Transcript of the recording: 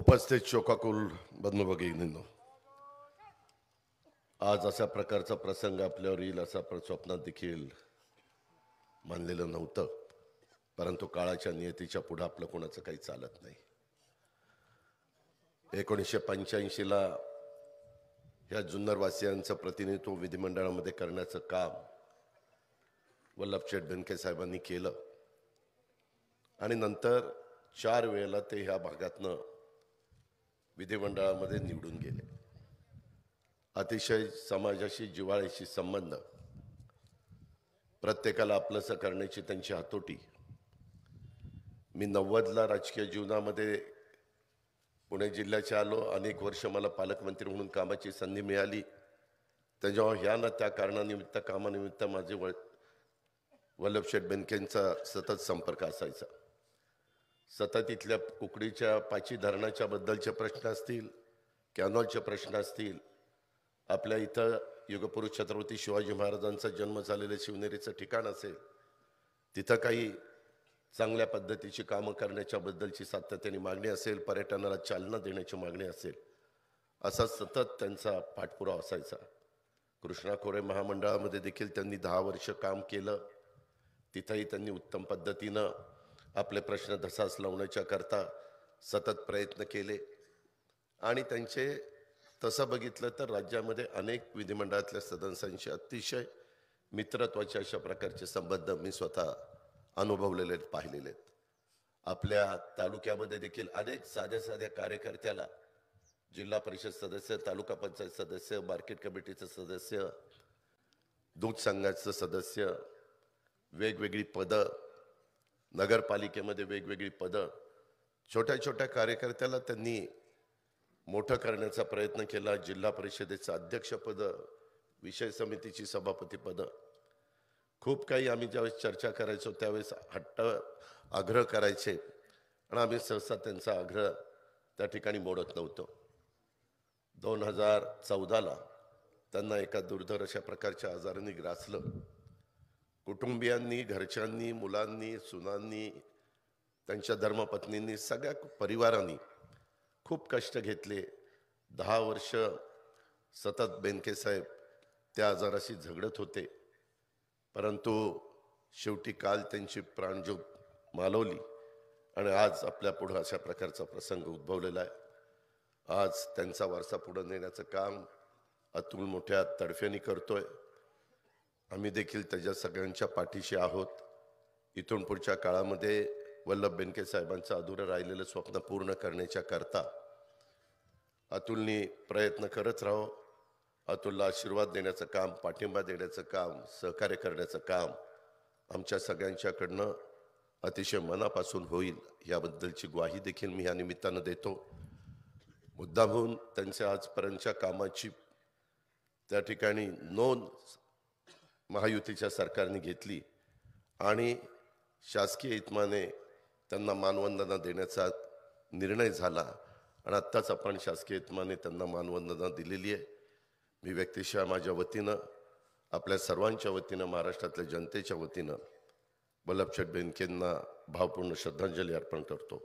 उपस्थित शोकाकुल बंधू भगिनींनो, आज अशा प्रकारचा प्रसंग आपल्यावर येईल असा स्वप्नात देखील मानलेलं नव्हतं. परंतु काळाच्या नियतीच्या पुढे आपलं कोणाचं काही चालत नाही. 1985ला ह्या जुन्नरवासियांचं प्रतिनिधित्व विधिमंडळामध्ये करण्याचं काम वल्लभशेठ बेनके साहेबांनी केलं आणि नंतर 4 वेळेला ते ह्या भागातनं विधिमंडळामध्ये निवडून गेले. अतिशय समाजाशी जिव्हाळ्याशी संबंध, प्रत्येकाला आपलंसं करण्याची त्यांची हातोटी. मी 90ला राजकीय जीवनामध्ये पुणे जिल्ह्याचे आलो. अनेक वर्ष मला पालकमंत्री म्हणून कामाची संधी मिळाली. त्याच्यावर ह्या ना त्या कारणानिमित्त कामानिमित्त माझे वल्लभशेठ बेनकेंचा सतत संपर्क असायचा. सतत इथल्या कुकडीच्या पाची धरणाच्या बद्दलचे प्रश्न असतील, कॅनॉलचे प्रश्न असतील, आपल्या इथं युगपुरुष छत्रपती शिवाजी महाराजांचा जन्म झालेलं शिवनेरीचं ठिकाण असेल, तिथं काही चांगल्या पद्धतीची कामं करण्याच्या बद्दलची सातत्याने मागणी असेल, पर्यटनाला चालना देण्याची मागणी असेल, असा सतत त्यांचा पाठपुरावा असायचा. कृष्णा खोरे महामंडळामध्ये देखील त्यांनी 10 वर्ष काम केलं. तिथंही त्यांनी उत्तम पद्धतीनं आपले प्रश्न धसास लावण्याच्या करता सतत प्रयत्न केले आणि त्यांचे तसं बघितलं तर राज्यामध्ये अनेक विधिमंडळातल्या सदस्यांशी अतिशय मित्रत्वाचे अशा प्रकारचे संबंध मी स्वतः अनुभवलेले आहेत, पाहिलेले आहेत. आपल्या तालुक्यामध्ये देखील अनेक साध्या साध्या कार्यकर्त्याला जिल्हा परिषद सदस्य, तालुका पंचायत सदस्य, मार्केट कमिटीचं सदस्य, दूध संघाचं सदस्य, वेगवेगळी पदं, नगरपालिकेमध्ये वेगवेगळी पदं, छोट्या छोट्या कार्यकर्त्याला त्यांनी मोठं करण्याचा प्रयत्न केला. जिल्हा परिषदेचं अध्यक्षपद, विषय समितीची सभापतीपदं, खूप काही आम्ही ज्यावेळेस चर्चा करायचो त्यावेळेस हट्ट आग्रह करायचे आणि आम्ही सहसा त्यांचा आग्रह त्या ठिकाणी मोडत नव्हतो. 2014ला त्यांना एका दुर्धर अशा प्रकारच्या आजाराने ग्रासलं. कुटुंबियांनी, घरच्यांनी, मुलांनी, सुनांनी, त्यांच्या धर्मपत्नींनी, सगळ्या परिवारांनी खूप कष्ट घेतले. 10 वर्ष सतत बेनके साहेब त्या आजाराशी झगडत होते. परंतु शेवटी काल त्यांची प्राणज्योत मालवली आणि आज आपल्या पुढे अशा प्रकारचा प्रसंग उद्भवलेला आहे. आज त्यांचा वारसा पुढे नेण्याचं काम अतुल मोठ्या तडफ्याने करतोय. आम्ही देखील त्याच्या सगळ्यांच्या पाठीशी आहोत. इथून पुढच्या काळामध्ये वल्लभ बेनके साहेबांचं अधुरं राहिलेलं स्वप्न पूर्ण करण्याच्या करता अतुलनी प्रयत्न करत राहो. अतुलला आशीर्वाद देण्याचं काम, पाठिंबा देण्याचं काम, सहकार्य करण्याचं काम आमच्या सगळ्यांच्याकडनं अतिशय मनापासून होईल याबद्दलची ग्वाही देखील मी या निमित्तानं देतो. मुद्दामहून त्यांच्या आजपर्यंतच्या कामाची त्या ठिकाणी नोंद महायुतीच्या सरकारने घेतली आणि शासकीय इतमाने त्यांना मानवंदना देण्याचा निर्णय झाला आणि आत्ताच आपण शासकीय इतमाने त्यांना मानवंदना दिलेली आहे. मी व्यक्तिशः माझ्या वतीनं, आपल्या सर्वांच्या वतीनं, महाराष्ट्रातल्या जनतेच्या वतीनं वल्लभशेठ बेनकेंना भावपूर्ण श्रद्धांजली अर्पण करतो.